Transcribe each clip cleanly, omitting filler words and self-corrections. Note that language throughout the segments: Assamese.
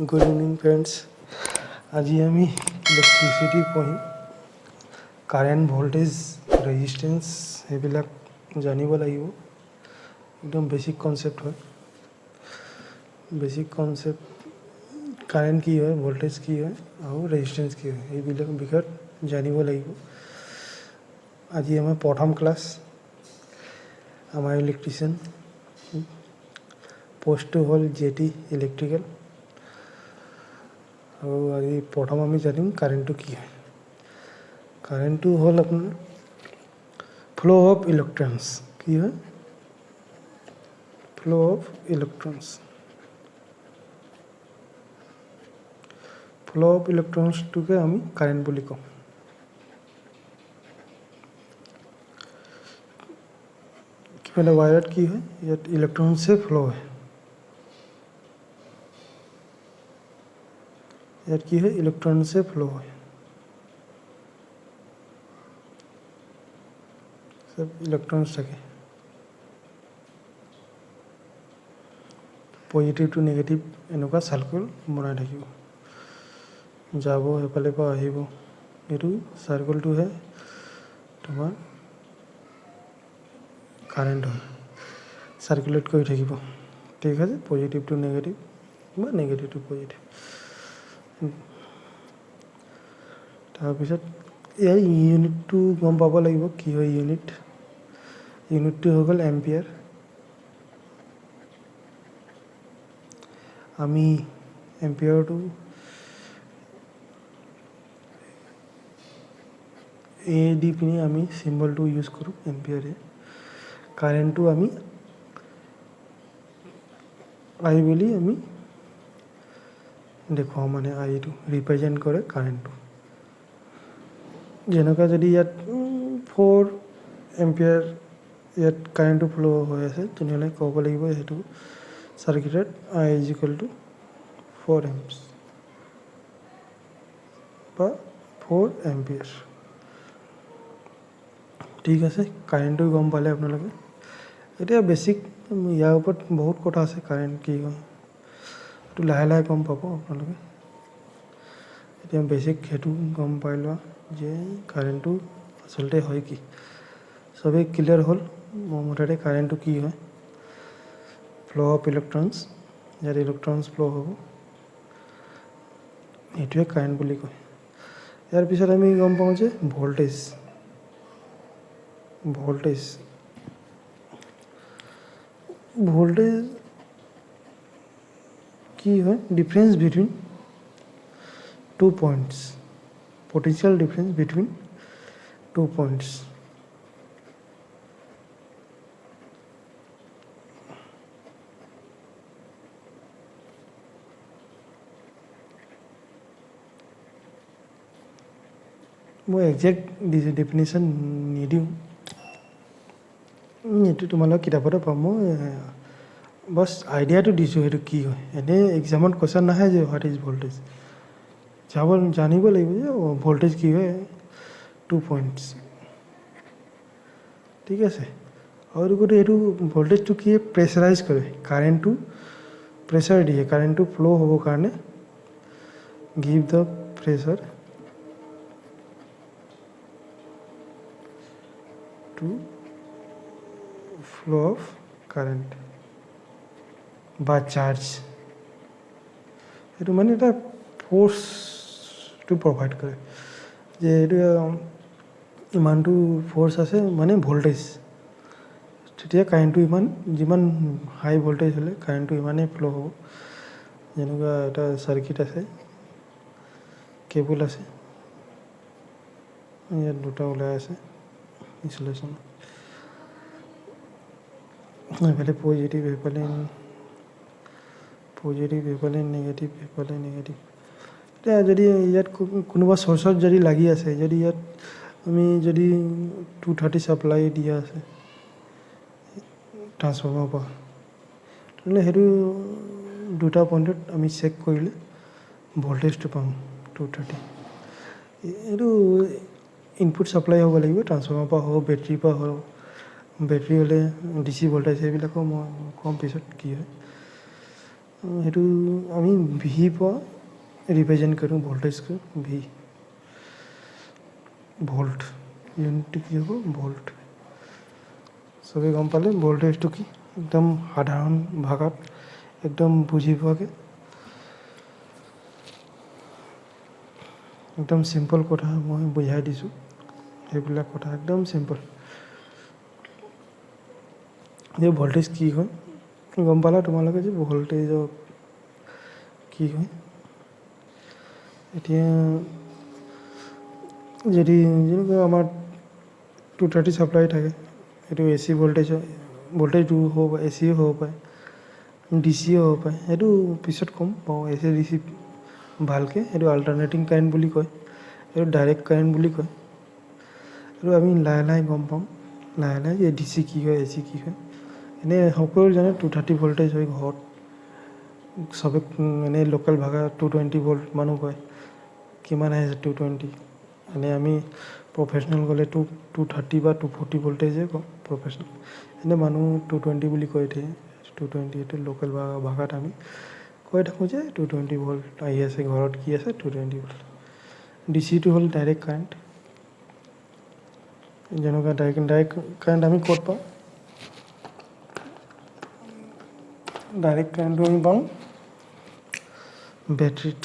Good evening friends. आज आमी इलेक्ट्रिसिटी पढ़ी कारेंट भोल्टेज रेजिस्टेंस हेबिलाक जानिब लागिब। एकदम बेसिक कन्सेप्ट है। बेसिक कन्सेप्ट कारेंट की है, भोल्टेज की है और रेजिस्टेंस की है, এইবিলাক বিষয়ত জানিব লাগিব। আজি আমাৰ প্ৰথম ক্লাছ। আমাৰ ইলেক্ট্ৰিচিয়ান পোষ্টটো হ'ল জেটি ইলেক্ট্ৰিকেল। और आज प्रथम आम जानिम कारेंटो कि है। कारेंटो हल अपना फ्लो ऑफ इलेक्ट्रन्स कि है, flow of electrons. Flow of electrons के आम कारेंट बोली कम। कि वायरत कि है, इतना इलेक्ट्रन से फ्लो है। यार की है, इलेक्ट्रॉन से फ्लो है। सब इलेक्ट्रॉन्स থাকে। पॉजिटिव टू नेगेटिव এনেকুৱা সাৰ্কেল বনাই থাকিব। যাব এফালে পৰা আহিব। এইটো সাৰ্কেলটোহে তোমাৰ কাৰেন্ট হয়। সাৰ্কুলেট কৰি থাকিব। ঠিক আছে, পজিটিভ টু নেগেটিভ বা নেগেটিভ টু পজিটিভ। তাৰপিছত এই ইউনিটটো গম পাব লাগিব কি হয়। ইউনিটটো হৈ গ'ল এম্পিয়াৰ। আমি এম্পিয়াৰটো এ দি পিনি আমি চিম্বলটো ইউজ কৰোঁ এম্পিয়াৰে। কাৰেণ্টটো আমি আই বুলি আমি দেখুৱাওঁ, মানে আইটো ৰিপ্ৰেজেণ্ট কৰে কাৰেণ্টটো। যেনেকুৱা যদি ইয়াত 4 এম্পিয়াৰ ইয়াত কাৰেণ্টটো ফ্ল' হৈ আছে, তেনেহ'লে ক'ব লাগিব সেইটো চাৰ্কিটত I = 4 amps বা 4 এম্পিয়াৰ। ঠিক আছে, কাৰেণ্টটো গম পালে আপোনালোকে। এতিয়া বেছিক ইয়াৰ ওপৰত বহুত কথা আছে, কাৰেণ্ট কি হয় এইটো লাহে লাহে গম পাব আপোনালোকে। এতিয়া বেছিক সেইটো গম পাই লোৱা যে কাৰেণ্টটো আচলতে হয় কি। সবেই ক্লিয়াৰ হ'ল মোৰ মতে কাৰেণ্টটো কি হয়। ফ্ল' অফ ইলেক্ট্ৰনছ, ইয়াত ইলেক্ট্ৰনছ ফ্ল' হ'ব, এইটোৱে কাৰেণ্ট বুলি কয়। ইয়াৰ পিছত আমি গম পাওঁ যে ভোল্টেজ কি হয়, difference between 2 points, potential difference between 2 points। মই একজেক্ট ডেফিনেশ্যন নিদিওঁ, এইটো তোমালোকে কিতাপতে পাম। মই বছ আইডিয়াটো দিছোঁ সেইটো কি হয়। এনেই এক্সামত কুৱেশ্যন নাহে যে হোৱাট ইজ ভোল্টেজ। জানিব লাগিব যে ভোল্টেজ কি হয়, 2 points। ঠিক আছে, আৰু গোটেই এইটো ভোল্টেজটো কি প্ৰেছাৰাইজ কৰে, কাৰেণ্টটো প্ৰেছাৰ দিয়ে। কাৰেণ্টটো ফ্ল' হ'বৰ কাৰণে গিভ দ্য প্ৰেছাৰ টু ফ্ল' অফ কাৰেণ্ট বা চাৰ্জ। সেইটো মানে এটা ফ'ৰ্চটো প্ৰভাইড কৰে যে এইটো ইমানটো ফ'ৰ্চ আছে, মানে ভোল্টেজ। তেতিয়া কাৰেণ্টটো যিমান হাই ভোল্টেজ হ'লে কাৰেণ্টটো ইমানেই ফ্ল' হ'ব। যেনেকুৱা এটা চাৰ্কিট আছে, কেবুল আছে, ইয়াত দুটা ওলাই আছে ইনচুলেশ্যন। এইফালে পজিটিভ, এইফালে নেগেটিভ, এইফালে নেগেটিভ। এতিয়া যদি ইয়াত কোনোবা চ'ৰ্চত যদি লাগি আছে, যদি ইয়াত আমি যদি 230 ছাপ্লাই দিয়া আছে ট্ৰান্সফৰ্মাৰৰ পৰা, তেনেহ'লে সেইটো দুটা পইণ্টত আমি চেক কৰিলে ভোল্টেজটো পাম 230। এইটো ইনপুট ছাপ্লাই হ'ব লাগিব, ট্ৰান্সফৰ্মাৰৰ পৰা হওক, বেটেৰীৰ পৰা হওক। বেটেৰী হ'লে DC ভোল্টেজ, সেইবিলাকো মই কম পিছত কি হয়। সেইটো আমি ভি পৰা ৰিপ্ৰেজেণ্ট কৰোঁ ভল্টেজটো ভি ভল্ট ইউনিটটো কি হ'ব ভল্ট চবেই গম পালে ভল্টেজটো কি একদম সাধাৰণ ভাষাত একদম বুজি পোৱাকৈ একদম চিম্পল কথা মই বুজাই দিছোঁ সেইবিলাক কথা একদম চিম্পল যে ভল্টেজ কি হয় গম পালা তোমালোকে যে ভল্টেজৰ কি হয় এতিয়া যদি যেনেকুৱা আমাৰ 230 ছাপ্লাই থাকে সেইটো এ চি ভল্টেজটো হ'ব পাৰে এ চিও হ'ব পাৰে ডি চিও হ'ব পাৰে সেইটো পিছত ক'ম পাওঁ এ চি ডি চি ভালকৈ সেইটো আল্টাৰনেটিং কাৰেণ্ট বুলি কয় এইটো ডাইৰেক্ট কাৰেণ্ট বুলি কয় এইটো আমি লাহে লাহে গম পাম লাহে লাহে যে ডি চি কি হয় এ চি কি হয় এনেই সকলো জানে 230 ভল্টেজ হয় ঘৰত চবে এনেই লোকেল ভাষা 220 ভল্ট মানুহ কয় কিমান আহে 220 এনেই আমি প্ৰফেচনেল গ'লে 230 বা 240 ভল্টেজে কওঁ প্ৰফেচনেল এনেই মানুহ 220 বুলি কৈ দিয়ে 220 এইটো লোকেল ভাষাত আমি কৈ থাকোঁ যে 220 ভল্ট আহি আছে ঘৰত কি আছে 220 ভল্ট ডি চিটো হ'ল ডাইৰেক্ট কাৰেণ্ট যেনেকুৱা ডাইৰেক্ট কাৰেণ্ট আমি ক'ত পাওঁ ডাইৰেক্ট কাৰেণ্টটো আমি পাওঁ বেটাৰীত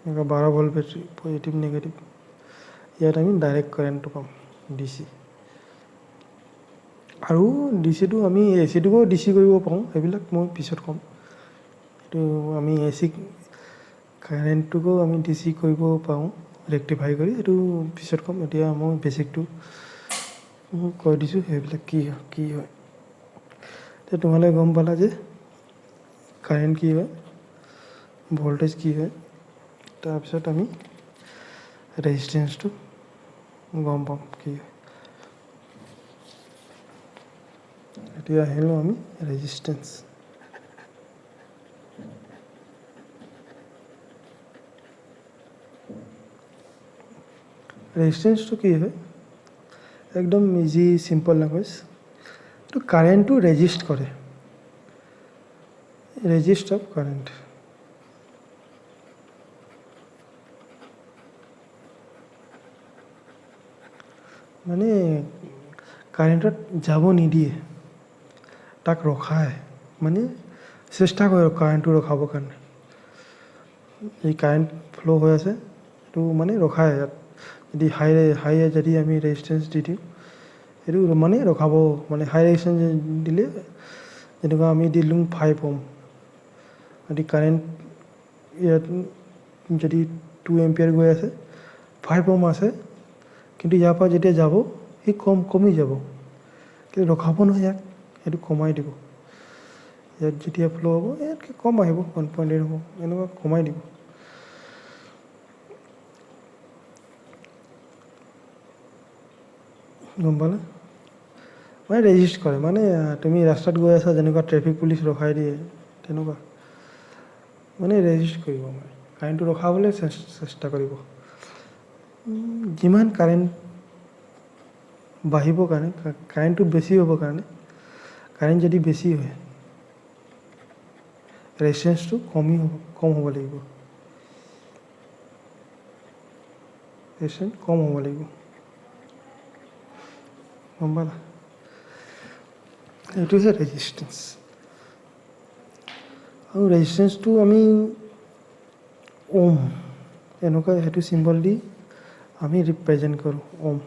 এনেকুৱা 12 ভল্ট বেটাৰী পজিটিভ নেগেটিভ ইয়াত আমি ডাইৰেক্ট কাৰেণ্টটো পাম ডি চি আৰু ডি চিটো আমি এ চিটোকো ডি চি কৰিব পাৰোঁ সেইবিলাক মই পিছত ক'ম এইটো আমি এ চি কাৰেণ্টটোকো আমি ডি চি কৰিব পাৰোঁ ৰেক্টিফাই কৰি এইটো পিছত ক'ম এতিয়া মই বেছিকটো কৈ দিছোঁ সেইবিলাক কি হয় এতিয়া তোমালোকে গম পালা যে কাৰেণ্ট কি হয় ভল্টেজ কি হয় তাৰপিছত আমি ৰেজিষ্টেঞ্চটো গম পাম কি হয় এতিয়া আহিলোঁ আমি ৰেজিষ্টেঞ্চ ৰেজিষ্টেঞ্চটো কি হয় একদম ইজি চিম্পল লেংগুৱেজ এইটো কাৰেণ্টটো ৰেজিষ্ট কৰে ৰেজিষ্ট অফ কাৰেণ্ট মানে কাৰেণ্টত যাব নিদিয়ে তাক ৰখায় মানে চেষ্টা কৰে কাৰেণ্টটো ৰখাবৰ কাৰণে এই কাৰেণ্ট ফ্ল' হৈ আছে এইটো মানে ৰখায় ইয়াত যদি হাই যদি আমি ৰেজিষ্টেঞ্চ দি দিওঁ এইটো মানে ৰখাব মানে হাই ৰেজিষ্টেঞ্চ দিলে যেনেকুৱা আমি দিলোঁ 5 ওহম যদি কাৰেণ্ট ইয়াত যদি 2 এম্পিয়াৰ গৈ আছে 5 ওহম আছে কিন্তু ইয়াৰ পৰা যেতিয়া যাব সি কমি যাব কিন্তু ৰখাব নহয় ইয়াক সেইটো কমাই দিব ইয়াত যেতিয়া ফ্ল' হ'ব ইয়াতকৈ কম আহিব 1.8 হ'ব এনেকুৱা কমাই দিব গম পালে মানে ৰেজিষ্ট কৰে মানে তুমি ৰাস্তাত গৈ আছা যেনেকুৱা ট্ৰেফিক পুলিচ ৰখাই দিয়ে তেনেকুৱা মানে ৰেজিষ্ট কৰিব মানে কাৰেণ্টটো ৰখাবলৈ চেষ্টা কৰিব যিমান কাৰেণ্ট বাঢ়িবৰ কাৰণে কাৰেণ্টটো বেছি হ'বৰ কাৰণে কাৰেণ্ট যদি বেছি হয় ৰেজিষ্টেঞ্চটো কম হ'ব লাগিব ৰেজিষ্টেঞ্চ কম হ'ব লাগিব গম পালা এইটোহে ৰেজিষ্টেঞ্চ আৰু ৰেজিষ্টেঞ্চটো আমি ওম এনেকুৱা সেইটো চিম্বল দি আমি ৰিপ্ৰেজেণ্ট কৰোঁ ওম